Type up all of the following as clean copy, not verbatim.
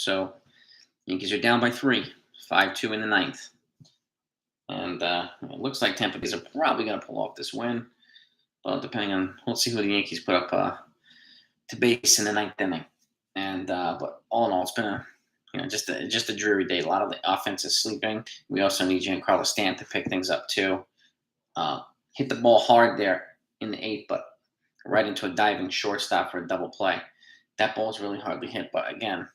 So Yankees are down by 3, 5-2 in the ninth. And it looks like Tampa Bay are probably going to pull off this win. Well, depending on, we'll see who the Yankees put up to base in the ninth inning. And but all in all, it's been just a dreary day. A lot of the offense is sleeping. We also need Giancarlo Stanton to pick things up too. Hit the ball hard there in the eighth, but right into a diving shortstop for a double play. That ball is really hardly hit, but again,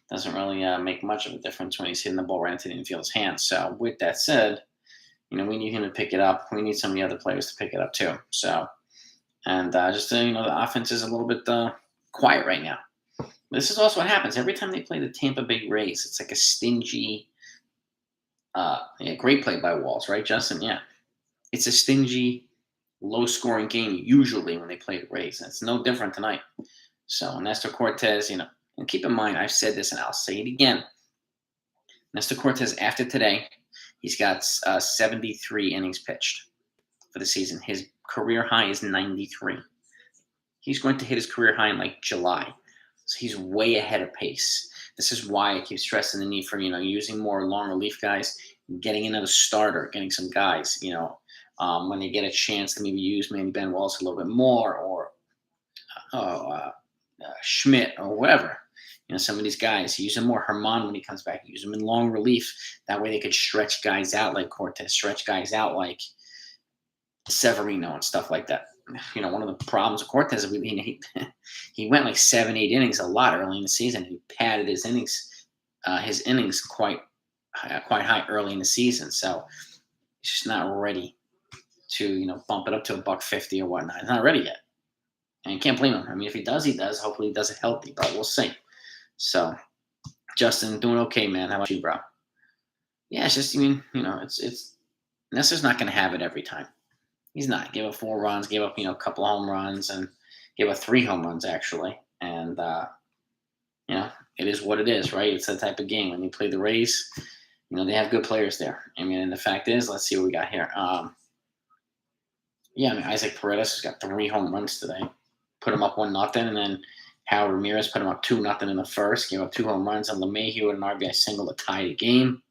doesn't really make much of a difference when he's hitting the ball right into the infielder's hands. So with that said, we need him to pick it up. We need some of the other players to pick it up too. So, and the offense is a little bit quiet right now. This is also what happens every time they play the Tampa Bay Rays. It's like a stingy, great play by Walls, right, Justin? Yeah, it's a stingy, low-scoring game usually when they play the Rays, and it's no different tonight. So Nestor Cortes, and keep in mind, I've said this and I'll say it again. Nestor Cortes, after today, he's got 73 innings pitched for the season. His career high is 93. He's going to hit his career high in like July. So he's way ahead of pace. This is why I keep stressing the need for, using more long relief guys, getting another starter, getting some guys, when they get a chance to maybe use Manny Ben Wallace a little bit more, or Schmidt or whatever. Some of these guys, use them more. Herman, when he comes back, use them in long relief. That way they could stretch guys out like Cortes, stretch guys out like Severino and stuff like that. One of the problems with Cortes, he went like 7-8 innings a lot early in the season. He padded his innings quite high early in the season. So he's just not ready to bump it up to $150 or whatnot. He's not ready yet, and you can't blame him. I mean, if he does, he does. Hopefully, he does it healthy, but we'll see. So, Justin, doing okay, man. How about you, bro? Yeah, it's just it's Nestor's not going to have it every time. He's not. Gave up 4 runs, gave up, a couple of home runs, and gave up 3 home runs, actually. And, it is what it is, right? It's that type of game. When you play the Rays, they have good players there. I mean, and the fact is, let's see what we got here. Isaac Paredes has got 3 home runs today. Put him up 1-0, and then Howard Ramirez put him up 2-0 in the first. Gave up 2 home runs, and LeMahieu and an RBI single to tie the game.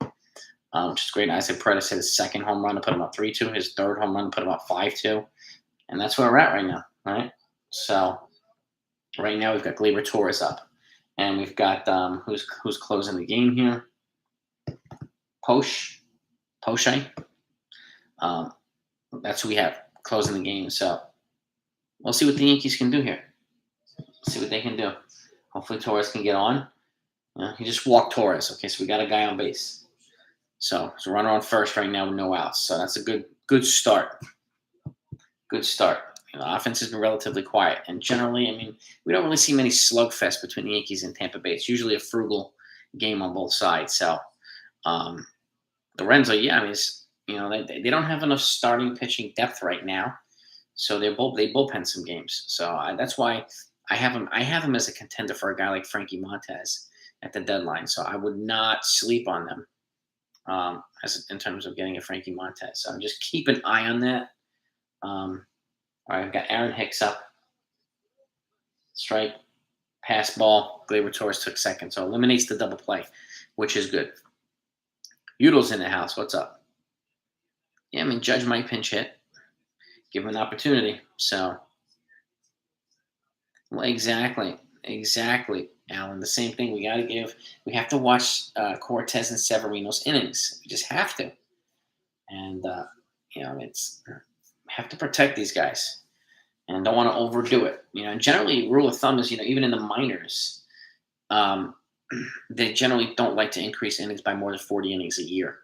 Which is great. Isaac Paredes hit his 2nd home run to put him up 3-2. His 3rd home run to put him up 5-2. And that's where we're at right now, right? So right now we've got Gleyber Torres up. And we've got who's closing the game here? Poche. That's who we have closing the game. So we'll see what the Yankees can do here. See what they can do. Hopefully Torres can get on. He just walked Torres. Okay, so we got a guy on base. So it's a runner on first right now with no outs. So that's a good start. Good start. The offense has been relatively quiet. And generally, we don't really see many slugfests between the Yankees and Tampa Bay. It's usually a frugal game on both sides. So Lorenzo, they don't have enough starting pitching depth right now. So they bullpen some games. So that's why I have him as a contender for a guy like Frankie Montes at the deadline. So I would not sleep on them. In terms of getting a Frankie Montes. So just keep an eye on that. All right, I've got Aaron Hicks up. Strike, pass ball. Gleyber Torres took 2nd. So eliminates the double play, which is good. Udel's in the house. What's up? Yeah, Judge might pinch hit. Give him an opportunity. So, well, exactly, Alan. The same thing. We have to watch Cortes and Severino's innings. We just have to. And, have to protect these guys and don't want to overdo it. And generally, rule of thumb is, even in the minors, they generally don't like to increase innings by more than 40 innings a year.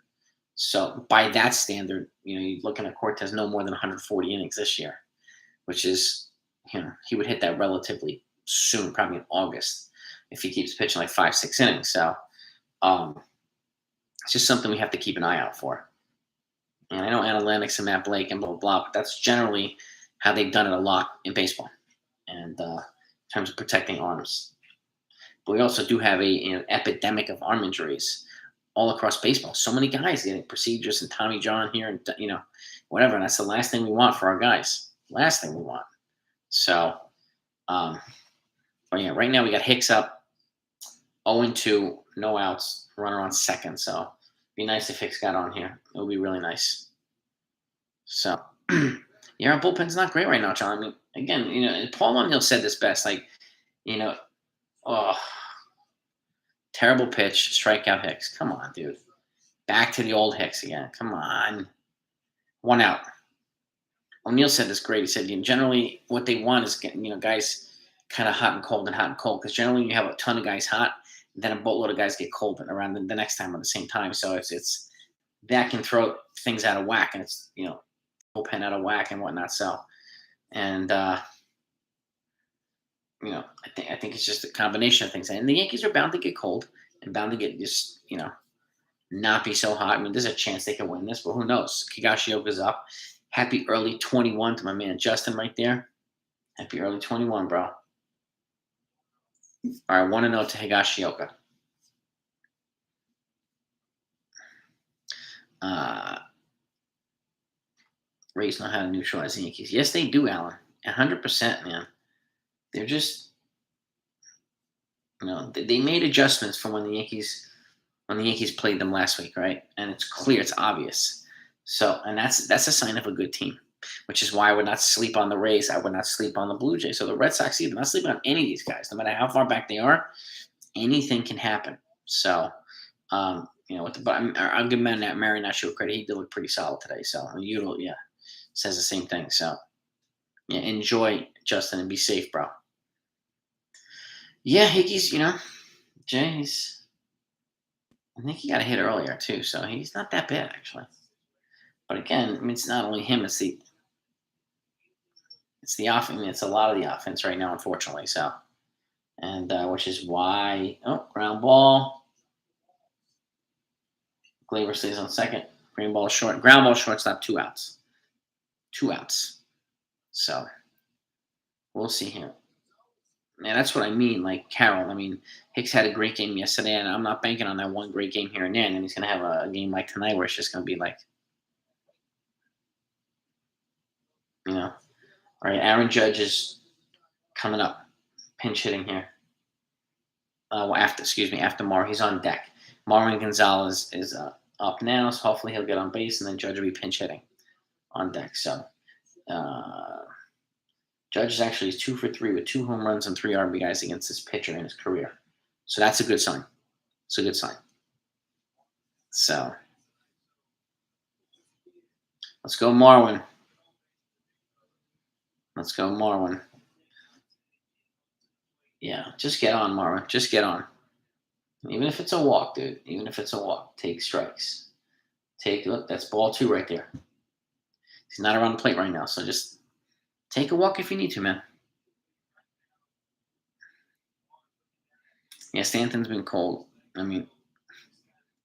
So by that standard, you're looking at Cortes no more than 140 innings this year, which is, he would hit that relatively soon, probably in August, if he keeps pitching like 5-6 innings. So it's just something we have to keep an eye out for. And I know analytics and Matt Blake and blah, blah, blah, but that's generally how they've done it a lot in baseball and in terms of protecting arms. But we also do have an epidemic of arm injuries all across baseball. So many guys getting procedures and Tommy John here and, whatever. And that's the last thing we want for our guys. Last thing we want. So, but yeah, right now we got Hicks up. 0-2, no outs, runner on second. So be nice if Hicks got on here. It would be really nice. So yeah, our bullpen's not great right now, John. I mean, again, Paul O'Neill said this best. Like, oh, terrible pitch, strikeout Hicks. Come on, dude. Back to the old Hicks again. Come on. 1 out. O'Neill said this great. He said, generally what they want is getting, guys kind of hot and cold. Because generally you have a ton of guys hot, and then a boatload of guys get cold around the next time at the same time. So it's that can throw things out of whack, and it's, bullpen out of whack and whatnot. So, and, I think it's just a combination of things. And the Yankees are bound to get cold and bound to get just, not be so hot. I mean, there's a chance they can win this, but who knows? Higashioka's up. Happy early 21 to my man Justin right there. Happy early 21, bro. All right, 1-0 to Higashioka. Rays know how to neutralize the Yankees. Yes, they do, Alan. 100%, man. They're just, they made adjustments from when the Yankees played them last week, right? And it's clear, it's obvious. So, and that's a sign of a good team, which is why I would not sleep on the Rays. I would not sleep on the Blue Jays. So the Red Sox, either, not sleeping on any of these guys. No matter how far back they are, anything can happen. So, I'll give Mary Nashua credit. He did look pretty solid today. So, says the same thing. So, yeah, enjoy, Justin, and be safe, bro. Yeah, Hickey's, Jays. I think he got a hit earlier, too. So he's not that bad, actually. But again, I mean, it's not only him, it's the offense. I mean, it's a lot of the offense right now, unfortunately. So, and which is why, ground ball. Glaber stays on second. Ground ball shortstop, 2 outs. 2 outs. So, we'll see here. Man, that's what I mean. Like Carroll, I mean, Hicks had a great game yesterday, and I'm not banking on that one great game here and there. And then he's going to have a game like tonight where it's just going to be like, all right, Aaron Judge is coming up, pinch hitting here. After Mar, he's on deck. Marwin Gonzalez is up now, so hopefully he'll get on base, and then Judge will be pinch hitting on deck. So, Judge is actually 2 for 3 with 2 home runs and 3 RBIs against this pitcher in his career. So that's a good sign. It's a good sign. So, let's go Marwin. Let's go Marwin. Yeah, just get on, Marwin. Just get on. Even if it's a walk, dude. Even if it's a walk. Take strikes. Look, that's ball 2 right there. He's not around the plate right now, so just take a walk if you need to, man. Yeah, Stanton's been cold. I mean,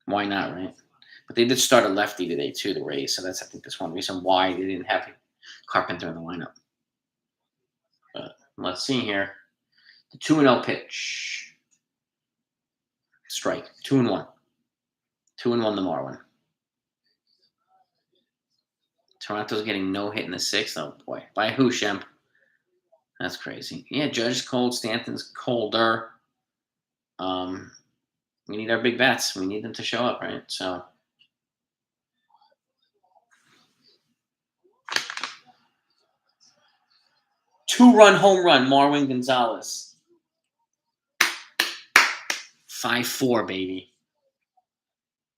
why not, right? But they did start a lefty today, too, the Rays. So I think that's one reason why they didn't have Carpenter in the lineup. But let's see here. The 2-0 pitch. Strike. 2-1. 2-1 the Marwin. Toronto's getting no hit in the 6th. Oh, boy. By who, Shemp? That's crazy. Yeah, Judge's cold. Stanton's colder. We need our big bats. We need them to show up, right? So, two-run home run, Marwin Gonzalez. 5-4, baby.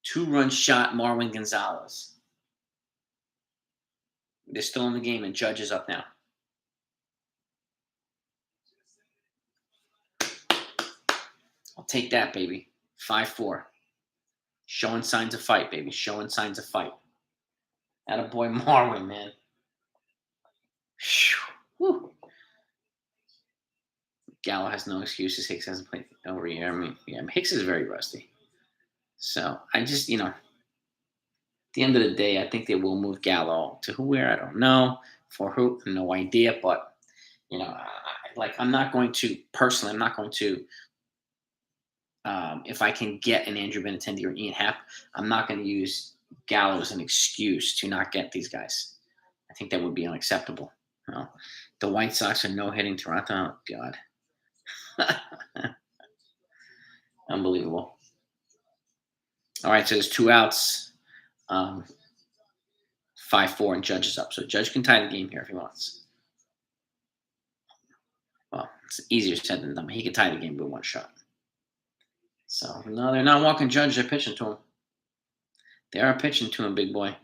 2-run shot, Marwin Gonzalez. They're still in the game, and Judge is up now. I'll take that, baby. 5-4. Showing signs of fight, baby. Showing signs of fight. Attaboy Marwin, man. Whew. Gallo has no excuses. Hicks hasn't played over a year. I mean, Hicks is very rusty. So, I just, at the end of the day, I think they will move Gallo to where, I don't know. For who, no idea. But, I'm not going to if I can get an Andrew Benintendi or Ian Happ, I'm not going to use Gallo as an excuse to not get these guys. I think that would be unacceptable. The White Sox are no-hitting Toronto. Oh, God. Unbelievable. All right, so there's 2 outs. 5-4, and Judge is up. So Judge can tie the game here if he wants. Well, it's easier said than done. He can tie the game with 1 shot. So, no, they're not walking Judge. They're pitching to him. They are pitching to him, big boy.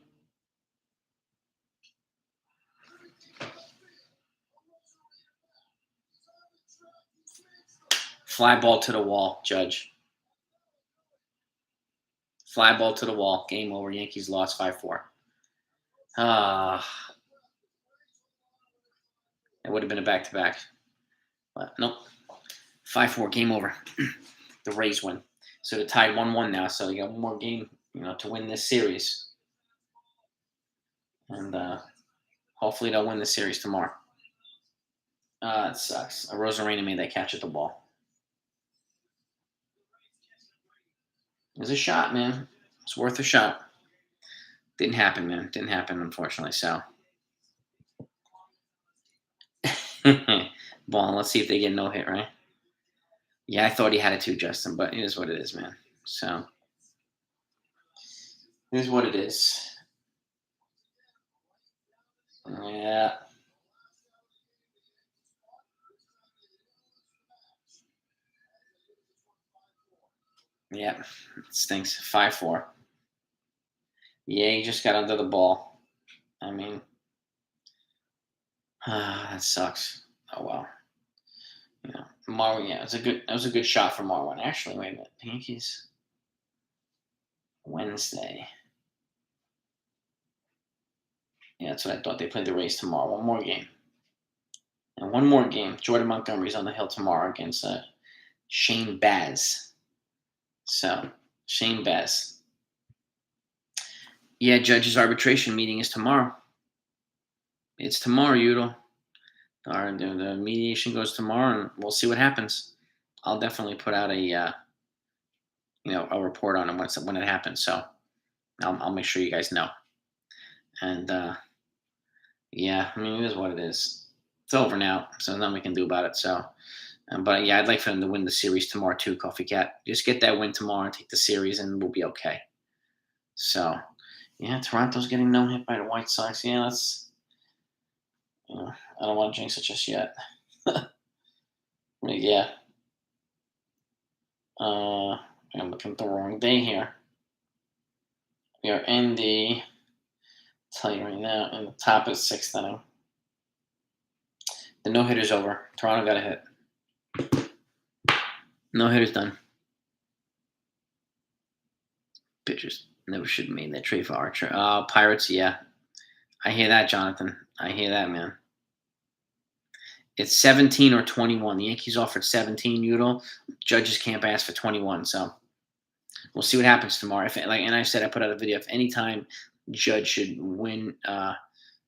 Fly ball to the wall, Judge. Fly ball to the wall. Game over. Yankees lost 5-4. It would have been a back-to-back. But nope. 5-4. Game over. The Rays win. So they're tied 1-1 now. So you got one more game, to win this series. And hopefully they'll win the series tomorrow. It sucks. Rosarena made that catch at the ball. It was a shot, man. It's worth a shot. Didn't happen, man. Didn't happen, unfortunately. So, ball. Let's see if they get no hit, right? Yeah, I thought he had it too, Justin, but it is what it is, man. So, it is what it is. Yeah. Yeah, it stinks. 5-4. Yeah, he just got under the ball. I mean, that sucks. Oh well. Marwin. Yeah, it was a good shot for Marwin. Actually, wait a minute. Yankees Wednesday. Yeah, that's what I thought. They played the Rays tomorrow. One more game. And one more game. Jordan Montgomery's on the hill tomorrow against Shane Baz. So, Shane Baz. Yeah, Judge's arbitration meeting is tomorrow. It's tomorrow, Udall. The mediation goes tomorrow, and we'll see what happens. I'll definitely put out a report on it when it happens. So I'll make sure you guys know. And yeah, I mean, it is what it is. It's over now, so nothing we can do about it. So, but yeah, I'd like for them to win the series tomorrow too, Coffee Cat. Just get that win tomorrow and take the series, and we'll be okay. So, yeah, Toronto's getting no hit by the White Sox. Yeah, that's. I don't want to jinx it just yet. Yeah. I'm looking at the wrong day here. We are in the. Tell you right now, in the top of the 6th inning. The no hitter's over. Toronto got a hit. No hitter's done. Pitchers never should have made that trade for Archer. Pirates, yeah. I hear that, Jonathan. I hear that, man. It's 17 or 21. The Yankees offered 17, Udall. Judges can't ask for 21, so we'll see what happens tomorrow. And I said I put out a video. If any time Judge should win,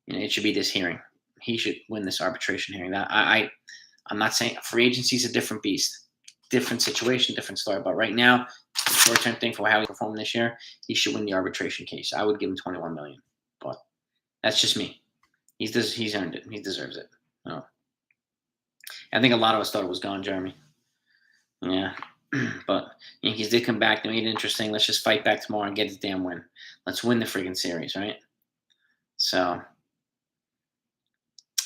it should be this hearing. He should win this arbitration hearing. I'm not saying free agency is a different beast, different situation, different story. But right now, the short-term thing for how he performed this year, he should win the arbitration case. I would give him $21 million, but that's just me. He's earned it. He deserves it. No. I think a lot of us thought it was gone, Jeremy. Yeah. But Yankees did come back. They made it interesting. Let's just fight back tomorrow and get this damn win. Let's win the freaking series, right? So,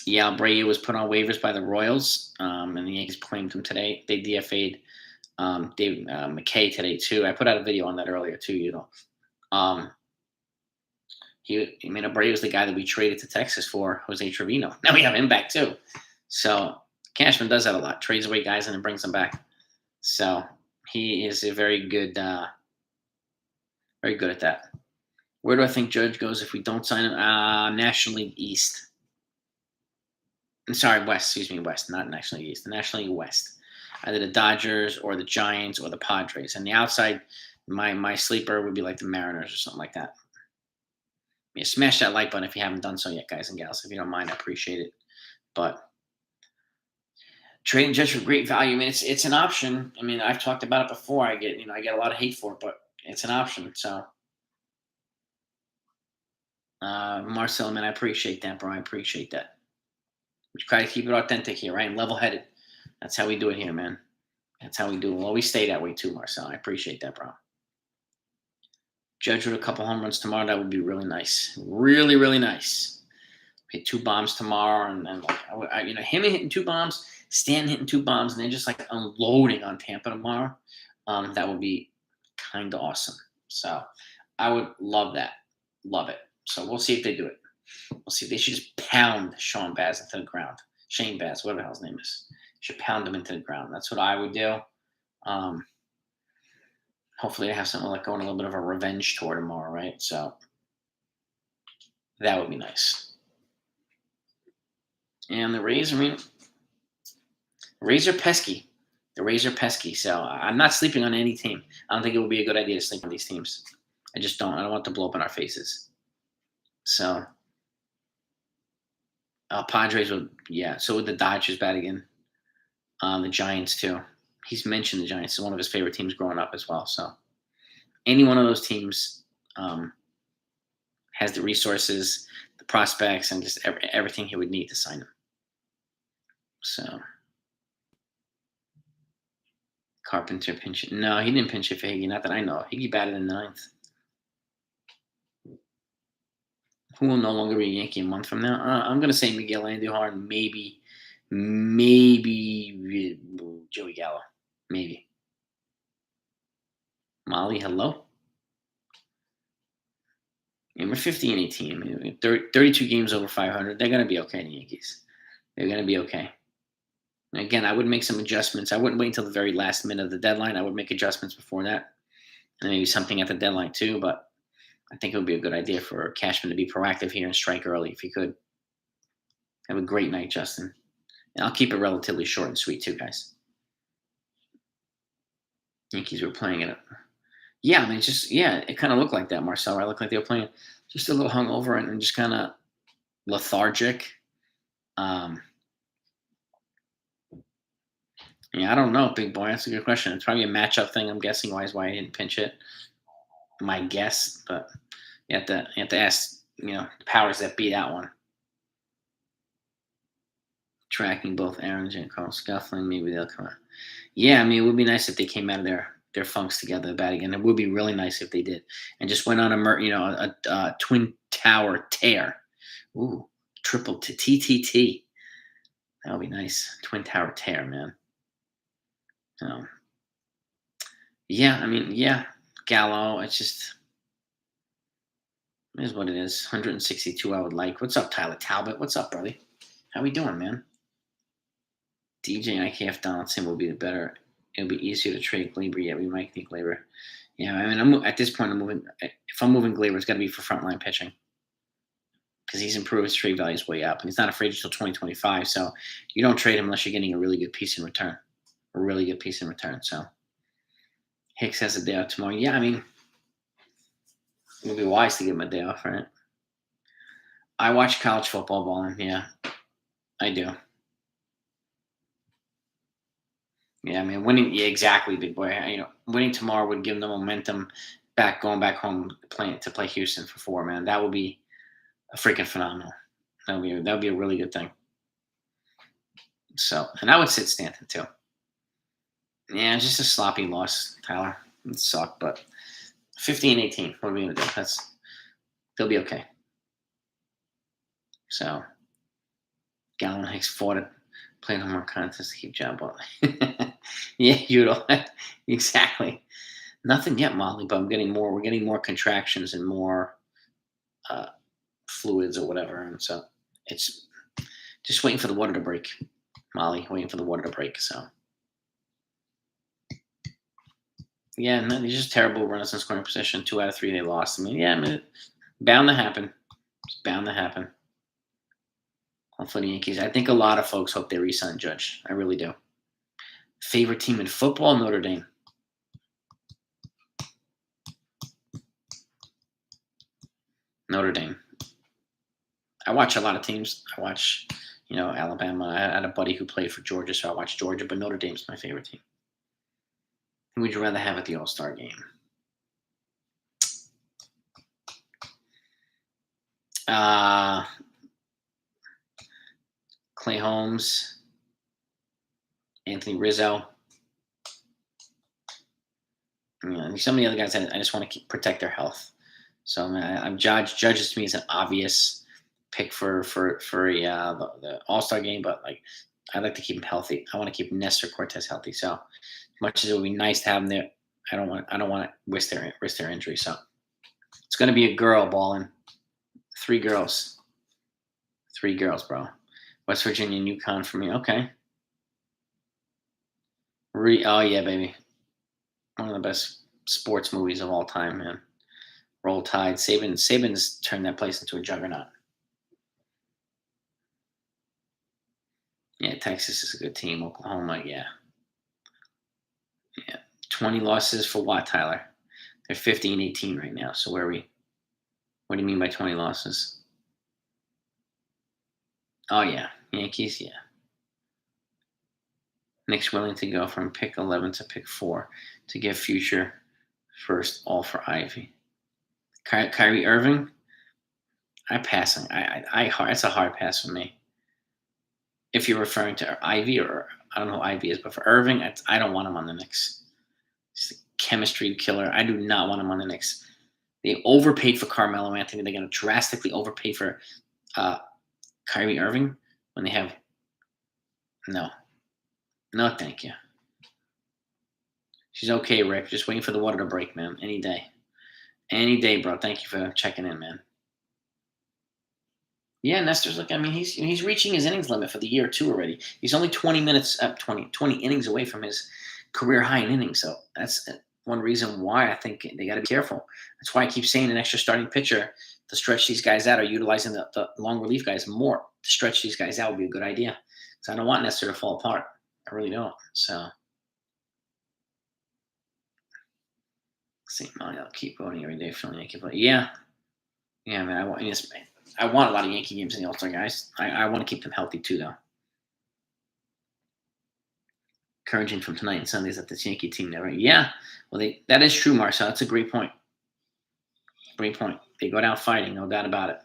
yeah, Abreu was put on waivers by the Royals, and the Yankees claimed him today. They DFA'd David McKay today, too. I put out a video on that earlier, too, Abreu was the guy that we traded to Texas for, Jose Trevino. Now we have him back, too. So, Cashman does that a lot. Trades away guys and then brings them back. So, he is a very good at that. Where do I think Judge goes if we don't sign him? National League East. Sorry, West. Excuse me, West, not National League East. The National League West. Either the Dodgers or the Giants or the Padres. And the outside, my sleeper would be like the Mariners or something like that. Yeah, smash that like button if you haven't done so yet, guys and gals. If you don't mind, I appreciate it. But trading Judge for great value. I mean, it's an option. I mean, I've talked about it before. I get a lot of hate for it, but it's an option. So, Marcel, man, I appreciate that, bro. I appreciate that. We try to keep it authentic here, right? And level-headed. That's how we do it here, man. That's how we do. Well, we stay that way too, Marcel. I appreciate that, bro. Judge with a couple home runs tomorrow. That would be really nice. Really, really nice. Hit 2 bombs tomorrow, and then him hitting 2 bombs, Stan hitting 2 bombs, and then just like unloading on Tampa tomorrow. That would be kind of awesome. So I would love that. Love it. So we'll see if they do it. We'll see if they should just pound Sean Baz into the ground. Shane Baz, whatever the hell his name is. Should pound him into the ground. That's what I would do. Hopefully they have something like going a little bit of a revenge tour tomorrow, right? So that would be nice. And the Rays, Rays are pesky. The Rays are pesky. So I'm not sleeping on any team. I don't think it would be a good idea to sleep on these teams. I just don't. I don't want to blow up in our faces. So Padres would, yeah. So would the Dodgers bat again. The Giants too. He's mentioned the Giants as one of his favorite teams growing up as well. So any one of those teams has the resources, the prospects, and just everything he would need to sign him. So Carpenter pinch it. No, he didn't pinch it for Higgy. Not that I know. Higgy batted in the 9th. Who will no longer be a Yankee a month from now? I'm going to say Miguel Andujar, maybe Joey Gallo. Maybe. Molly, hello? Yeah, we're 50-18. I mean, 32 games over 500. They're going to be okay, the Yankees. They're going to be okay. And again, I would make some adjustments. I wouldn't wait until the very last minute of the deadline. I would make adjustments before that. And maybe something at the deadline too, but I think it would be a good idea for Cashman to be proactive here and strike early if he could. Have a great night, Justin. And I'll keep it relatively short and sweet too, guys. Yankees were playing it. Yeah, I mean, it kind of looked like that, Marcel. Right? It looked like they were playing just a little hungover and just kind of lethargic. Yeah, I don't know, big boy. That's a good question. It's probably a matchup thing, I'm guessing, why I didn't pinch it. My guess, but you have to ask, the powers that be that one. Tracking both Aaron's and Carl Scuffling, maybe they'll come out. Yeah, I mean, it would be nice if they came out of their funks together bat again. It would be really nice if they did, and just went on a twin tower tear. Ooh, triple TTT. That would be nice. Twin tower tear, man. Yeah, I mean, yeah, Gallo. It's just it is what it is. 162. I would like. What's up, Tyler Talbot? What's up, buddy? How we doing, man? DJ and IKF Donaldson will be the better. It'll be easier to trade Glaber. Yeah, we might think Glaber. Yeah, I mean, at this point, I'm moving. If I'm moving Glaber, it's got to be for frontline pitching because he's improved. His trade value is way up, and he's not afraid until 2025. So you don't trade him unless you're getting a really good piece in return. A really good piece in return. So Hicks has a day off tomorrow. Yeah, I mean, it would be wise to give him a day off, right? I watch college football balling. Yeah, I do. Yeah, I mean, winning. Yeah, exactly, big boy. Winning tomorrow would give them momentum going back home, to play Houston for 4. Man, that would be a freaking phenomenal. That would be a really good thing. So, and I would sit Stanton too. Yeah, just a sloppy loss, Tyler. It sucked, but 15-18. What are we gonna do? They'll be okay. So, Gallon Hicks fought it, playing home run contest to keep John Ball. Yeah, exactly. Nothing yet, Molly, but we're getting more contractions and more fluids or whatever. And so it's just waiting for the water to break, Molly, waiting for the water to break. So, yeah, no, they're just terrible runners in scoring position. 2 out of 3 they lost. I mean, bound to happen. It's bound to happen. Hopefully the Yankees. I think a lot of folks hope they re-sign Judge. I really do. Favorite team in football, Notre Dame. Notre Dame. I watch a lot of teams. I watch, Alabama. I had a buddy who played for Georgia, so I watch Georgia, but Notre Dame's my favorite team. Who would you rather have at the All-Star game? Clay Holmes, Anthony Rizzo, Some of the other guys, I just want to protect their health. So I'm Judges to me is an obvious pick for the All Star game, but like I'd like to keep him healthy. I want to keep Nestor Cortez healthy. So as much as it would be nice to have him there, I don't want to risk their injury. So it's going to be a girl balling. 3 girls, bro. West Virginia and UConn for me. Okay. Oh yeah, baby. One of the best sports movies of all time, man. Roll Tide. Saban's turned that place into a juggernaut. Yeah, Texas is a good team. Oklahoma, yeah. 20 losses for what, Tyler? They're 50-18 right now. So where are we? What do you mean by 20 losses? Oh yeah, Yankees, yeah. Nick's willing to go from pick 11 to pick 4 to give future first all for Ivy. Kyrie Irving, I pass. It's a hard pass for me. If you're referring to Ivy, or I don't know who Ivy is, but for Irving, I don't want him on the Knicks. He's a chemistry killer. I do not want him on the Knicks. They overpaid for Carmelo Anthony. They're going to drastically overpay for Kyrie Irving when they have no, thank you. She's okay, Rick. Just waiting for the water to break, man. Any day, bro. Thank you for checking in, man. Yeah, Nestor's look. I mean, he's reaching his innings limit for the year too already. He's only 20 minutes up, 20 innings away from his career high in innings. So that's one reason why I think they got to be careful. That's why I keep saying an extra starting pitcher to stretch these guys out, or utilizing the long relief guys more to stretch these guys out would be a good idea. Because I don't want Nestor to fall apart. I really don't. So. St. Money, I'll keep voting every day for Yankee play. Yeah, man. I want a lot of Yankee games in the All-Star guys. I want to keep them healthy too, though. Encouraging from tonight and Sundays that this Yankee team never. Yeah, well, that is true, Marcel. That's a great point. Great point. They go down fighting, no doubt about it.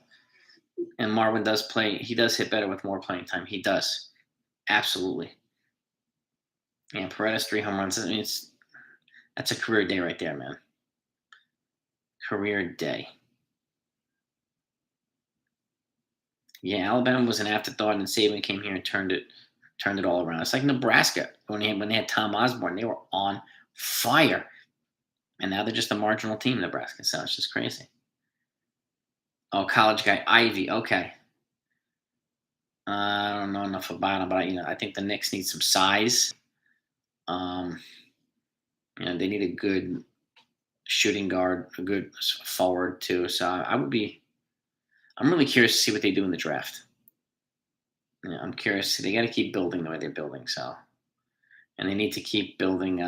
And Marwin does play. He does hit better with more playing time. He does, absolutely. Yeah, Paredes 3 home runs. I mean, that's a career day right there, man. Career day. Yeah, Alabama was an afterthought, and Saban came here and turned it all around. It's like Nebraska when they had Tom Osborne, they were on fire, and now they're just a marginal team, Nebraska. So it's just crazy. Oh, college guy Ivy. Okay, I don't know enough about him, but I think the Knicks need some size. They need a good shooting guard, a good forward too. So I'm really curious to see what they do in the draft. I'm curious. They got to keep building the way they're building. So, and they need to keep building,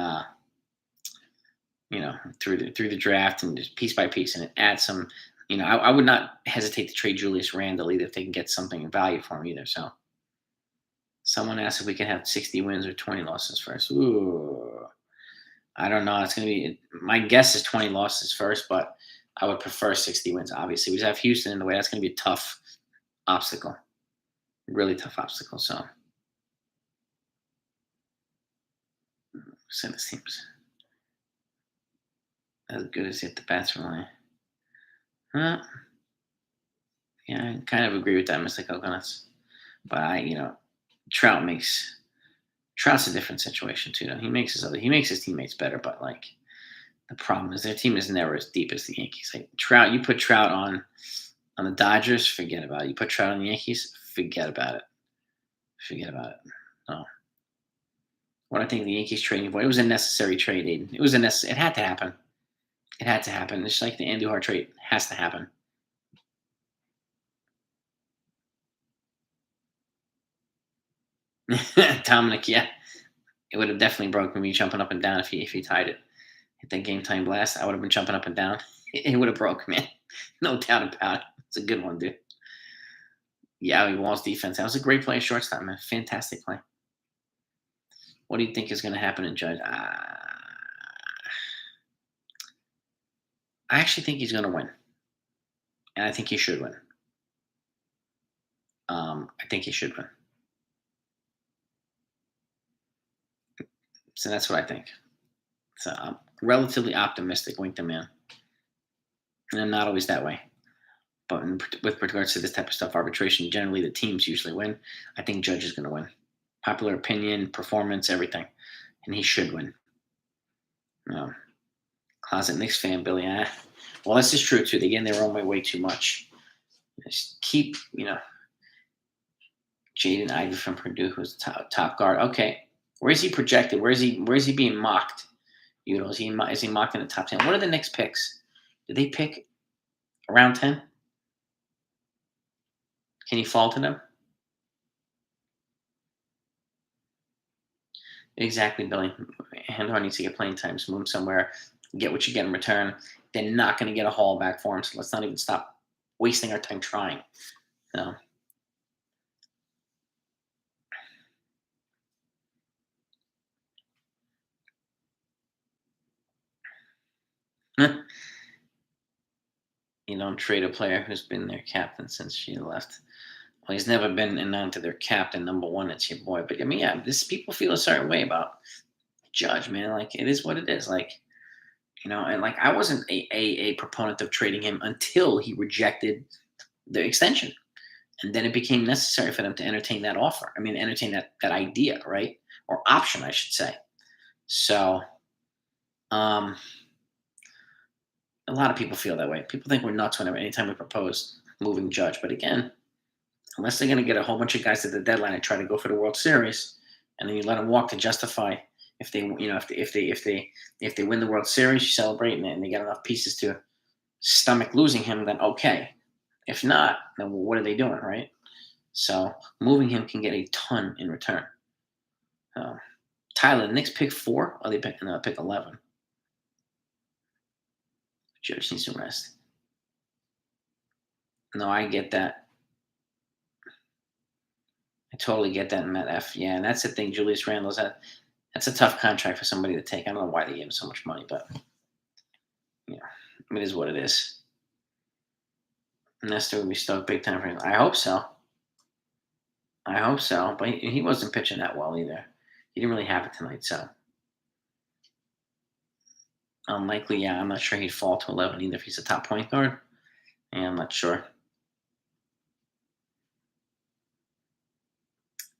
through the draft and just piece by piece, and add some. I would not hesitate to trade Julius Randle either if they can get something of value for him either. So, someone asked if we can have 60 wins or 20 losses first. Ooh, I don't know. It's going to be, my guess is 20 losses first, but I would prefer 60 wins. Obviously, we just have Houston in the way. That's going to be a tough obstacle. Really tough obstacle. So, this team's as good as hit the bats line. Huh? Yeah, I kind of agree with that, Mr. Coconuts. But Trout's a different situation too. Though. He makes his teammates better, but the problem is their team is never as deep as the Yankees. Like Trout, you put Trout on the Dodgers, forget about it. You put Trout on the Yankees, forget about it. Forget about it. No. What I think the Yankees trading for, it was a necessary trade, Aiden. It had to happen. It had to happen. It's like the Andujar trade. It has to happen. Dominic, yeah. It would have definitely broken me jumping up and down if he tied it. Hit that game time blast, I would have been jumping up and down. It would have broke, man. No doubt about it. It's a good one, dude. Yeah, Wall's defense. That was a great play, shortstop, man. Fantastic play. What do you think is going to happen in Judge? I actually think he's going to win. And I think he should win. I think he should win. So that's what I think. So I'm relatively optimistic, wink the man. And I'm not always that way. But with regards to this type of stuff, arbitration, generally the teams usually win. I think Judge is going to win. Popular opinion, performance, everything. And he should win. Closet Knicks fan, Billy. Well, this is true, too. They get in their own way too much. Just keep, Jaden Ivey from Purdue, who's top guard. Okay. Where is he projected? Where is he being mocked? Is he mocked in the top 10? What are the Knicks picks? Did they pick around 10? Can he fall to them? Exactly, Billy. Handhar needs to get playing time. So move him somewhere. Get what you get in return. They're not going to get a haul back for him, so let's not even stop wasting our time trying. No. You don't trade a player who's been their captain since she left. Well, he's never been known to their captain, number one. It's your boy. But I mean, yeah, people feel a certain way about Judge, man. Like, it is what it is. Like, and like I wasn't a proponent of trading him until he rejected the extension. And then it became necessary for them to entertain that offer. I mean, entertain that idea, right? Or option, I should say. So, a lot of people feel that way. People think we're nuts whenever, anytime we propose moving Judge. But again, unless they're going to get a whole bunch of guys at the deadline and try to go for the World Series, and then you let them walk to justify if they, if they win the World Series, you celebrate, and they get enough pieces to stomach losing him, then okay. If not, then what are they doing, right? So moving him can get a ton in return. Tyler, the Knicks pick 4, or they pick 11. Judge needs to rest. No, I get that. I totally get that, Matt F. Yeah, and that's the thing. Julius Randle's that's a tough contract for somebody to take. I don't know why they gave him so much money, but it is what it is. Nestor would be stoked big time for him. I hope so. But he wasn't pitching that well either. He didn't really have it tonight, so unlikely. Yeah, I'm not sure he'd fall to 11 either if he's a top point guard. Yeah, I'm not sure.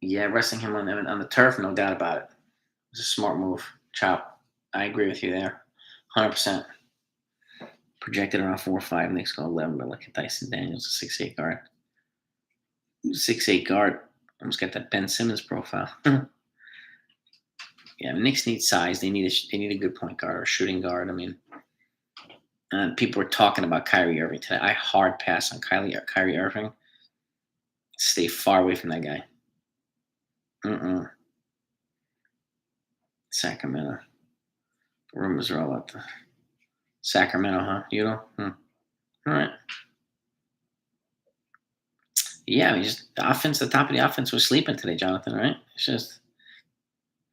Yeah, resting him on the turf, no doubt about it. It's a smart move. Chop. I agree with you there. 100%. Projected around 4 or 5. Knicks go 11, but look at Dyson Daniels, a 6'8 guard. 6'8 guard. Almost got that Ben Simmons profile. Yeah, Knicks need size. They need a good point guard or shooting guard. I mean, people were talking about Kyrie Irving today. I hard pass on Kyrie Irving. Stay far away from that guy. Sacramento. Rumors are all up. Sacramento, huh? You know? All right. Yeah, just the top of the offense was sleeping today, Jonathan, right? It's just.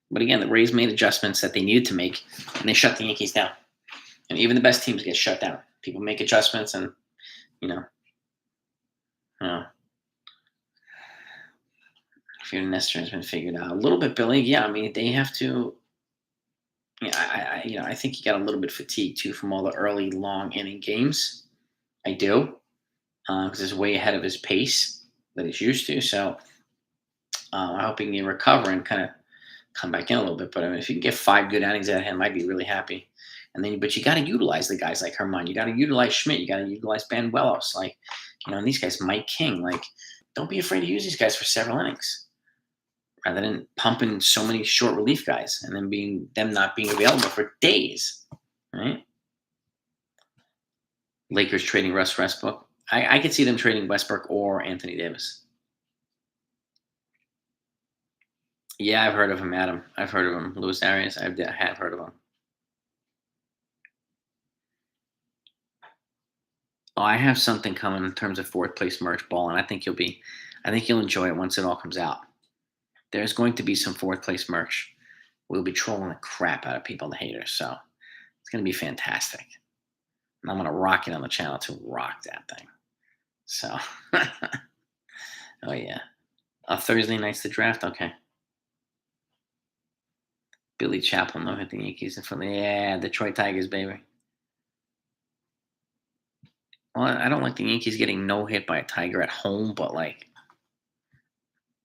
But again, the Rays made adjustments that they needed to make, and they shut the Yankees down. And even the best teams get shut down. People make adjustments, and, if your Nestor has been figured out a little bit, Billy. Yeah, I mean, they have to. Yeah, I think he got a little bit fatigued too from all the early long inning games. I do, because it's way ahead of his pace that he's used to. So I'm hoping he can recover and kind of come back in a little bit. But I mean, if you can get 5 good innings out of him, I'd be really happy. But you got to utilize the guys like Herman. You got to utilize Schmidt. You got to utilize Ben Wellos. Like, and these guys, Mike King. Like, don't be afraid to use these guys for several innings, rather than pumping so many short relief guys and then them not being available for days, right? Lakers trading Russ Westbrook. I could see them trading Westbrook or Anthony Davis. Yeah, I've heard of him, Adam. I've heard of him. Luis Arias, I have heard of him. Oh, I have something coming in terms of 4th place merch ball, and I think you'll enjoy it once it all comes out. There's going to be some 4th place merch. We'll be trolling the crap out of people, the haters. So it's going to be fantastic. And I'm going to rock it on the channel to rock that thing. So, oh yeah. Thursday night's the draft. Okay. Billy Chappell no hit the Yankees in front. Yeah, Detroit Tigers, baby. Well, I don't like the Yankees getting no hit by a Tiger at home, but like,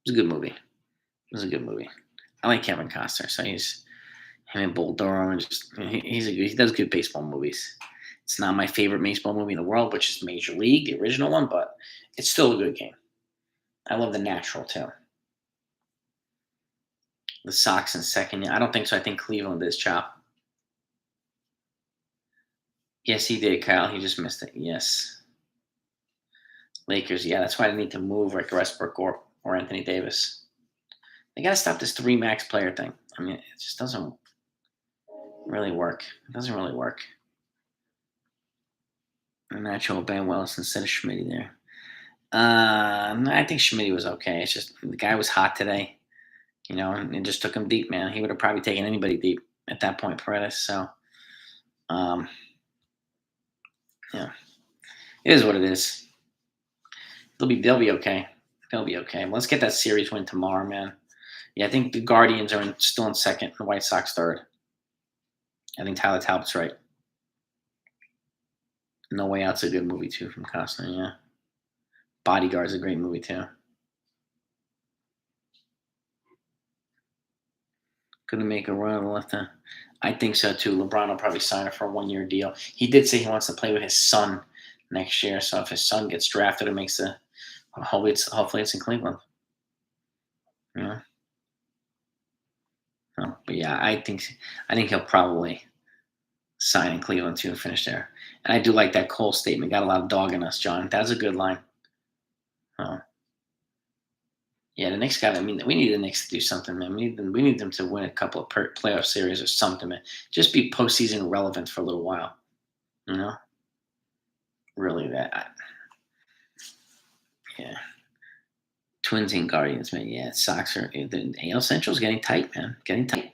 it was a good movie. It was a good movie. I like Kevin Costner, so he's him and Bull Durham, and just he does good baseball movies. It's not my favorite baseball movie in the world, which is Major League, the original one, but it's still a good game. I love The Natural too. The Sox in second. Yeah, I don't think so. I think Cleveland is Chop. Yes, he did, Kyle. He just missed it. Yes. Lakers. Yeah, that's why they need to move like Westbrook or Anthony Davis. They got to stop this three max player thing. I mean, it just doesn't really work. It doesn't really work. A natural Ben Wells instead of Schmidt there. I think Schmidt was okay. It's just the guy was hot today, and it just took him deep, man. He would have probably taken anybody deep at that point, Paredes. So, um, yeah, it is what it is. They'll be okay. They'll be okay. Let's get that series win tomorrow, man. Yeah, I think the Guardians are still in second, the White Sox third. I think Tyler Talbot's right. No Way Out's a good movie too from Costner. Yeah, Bodyguard's a great movie too. Gonna make a run on the left hand. I think so too. LeBron will probably sign it for a 1-year deal. He did say he wants to play with his son next year. So if his son gets drafted, it makes the hopefully it's in Cleveland. Yeah. But yeah, I think he'll probably sign in Cleveland too and finish there. And I do like that Cole statement. Got a lot of dog in us, John. That's a good line. Yeah, the Knicks got. I mean, we need the Knicks to do something, man. We need them to win a couple of playoff series or something, man. Just be postseason relevant for a little while, you know. Really, yeah. Twins and Guardians, man. Yeah, Sox are the AL Central's getting tight, man. Getting tight.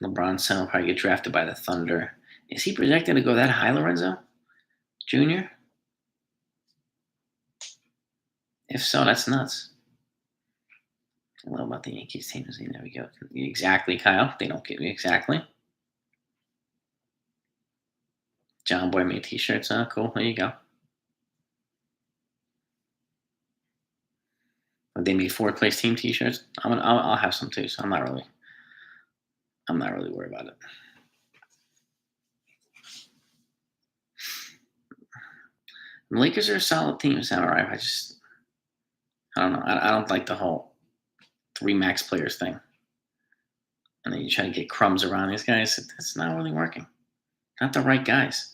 LeBron's son will probably get drafted by the Thunder. Is he projected to go that high, Lorenzo Jr.? If so, that's nuts. I don't know about the Yankees team. There we go. Exactly, Kyle. They don't get me exactly. John Boy made T-shirts. Oh, cool. There you go. They made fourth place team T-shirts. I'll have some too. So I'm not really worried about it. The Lakers are a solid team. It's all right. I don't know. I don't like the whole three max players thing. And then you try to get crumbs around these guys. It's not really working. Not the right guys.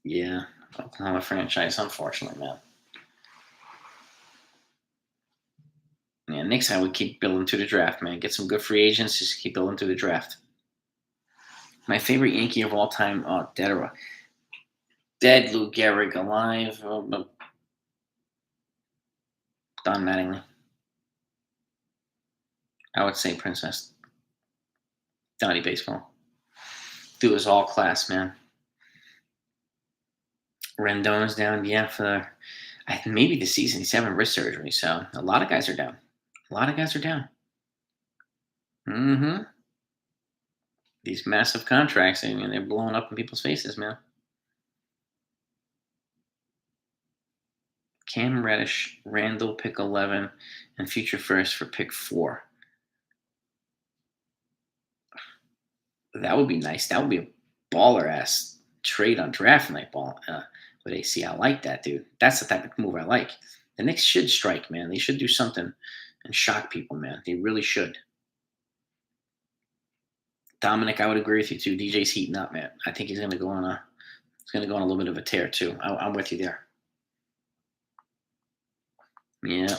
Yeah, Oklahoma franchise, unfortunately, man. Yeah, Knicks, I would keep building to the draft, man. Get some good free agents. Just keep building to the draft. My favorite Yankee of all time, dead Lou Gehrig, alive, Don Mattingly. I would say Princess. Donnie Baseball. Dude was all class, man. Rendon's down, yeah, for maybe the season. He's having wrist surgery, so a lot of guys are down. Mm-hmm. These massive contracts, I mean, they're blowing up in people's faces, man. Cam Reddish, Randall, pick 11, and future first for pick 4. That would be nice. That would be a baller ass trade on draft night with AC. I like that, dude. That's the type of move I like. The Knicks should strike, man. They should do something and shock people, man. They really should. Dominic, I would agree with you too. DJ's heating up, man. I think he's going to go on a little bit of a tear too. I'm with you there. Yeah.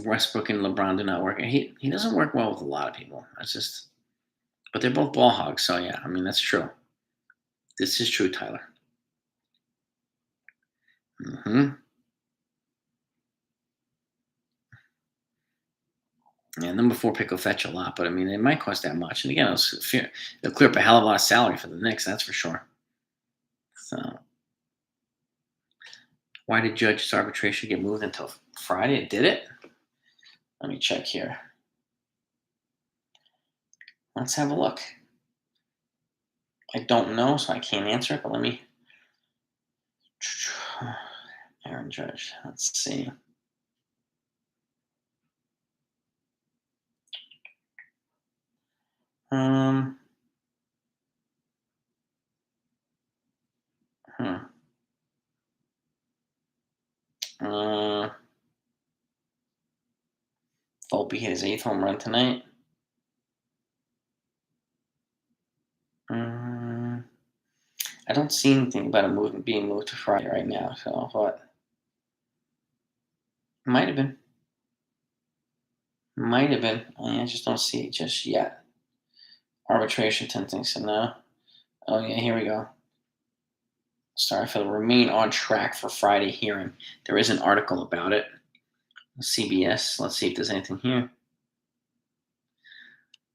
Westbrook and LeBron do not work. He doesn't work well with a lot of people. But they're both ball hogs, so yeah. I mean, that's true. This is true, Tyler. Mm-hmm. Yeah, number 4 pick will fetch a lot, but I mean, it might cost that much. And again, it'll clear up a hell of a lot of salary for the Knicks, that's for sure. So, Why did Judge's arbitration get moved until Friday? Did it? Let me check here. Let's have a look. I don't know, so I can't answer it, but let me. Aaron Judge. Let's see. Um. Hmm. Volpe hit his 8th home run tonight. I don't see anything about it being moved to Friday right now. So, but might have been. Might have been. I just don't see it just yet. Arbitration 10 things to know. Oh yeah, here we go. Sorry for the remain on track for Friday hearing. There is an article about it. CBS. Let's see if there's anything here.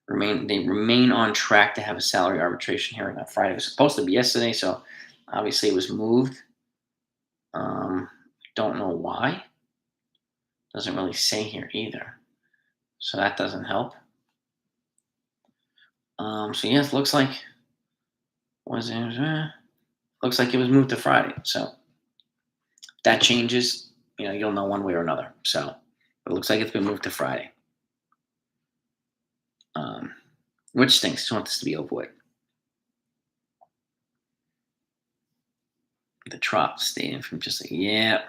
They remain on track to have a salary arbitration hearing on Friday. It was supposed to be yesterday, so obviously it was moved. Don't know why. Doesn't really say here either, so that doesn't help. So yes, looks like looks like it was moved to Friday. So if that changes, you'll know one way or another. So it looks like it's been moved to Friday, which stinks. Just want this to be over with. The Trop staying from just like, yeah.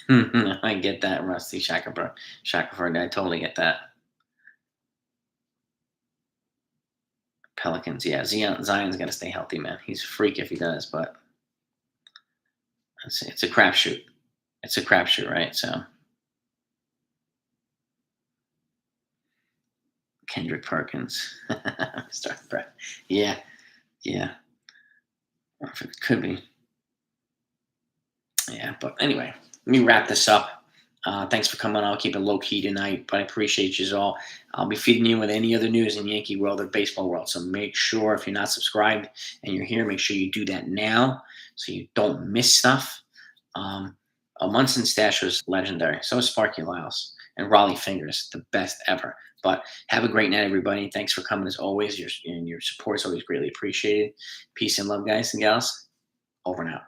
I get that, Rusty Shackelford. I totally get that. Pelicans, yeah. Zion's got to stay healthy, man. He's a freak if he does, but it's a crapshoot. It's a crapshoot, right? So Kendrick Perkins, yeah, yeah. It could be, yeah. But anyway, let me wrap this up. Thanks for coming. I'll keep it low key tonight, but I appreciate you all. I'll be feeding you with any other news in Yankee world or baseball world. So make sure if you're not subscribed and you're here, make sure you do that now so you don't miss stuff. A Munson stash was legendary. So is Sparky Lyles and Raleigh Fingers, the best ever. But have a great night, everybody. Thanks for coming as always. Your support is always greatly appreciated. Peace and love, guys and gals. Over and out.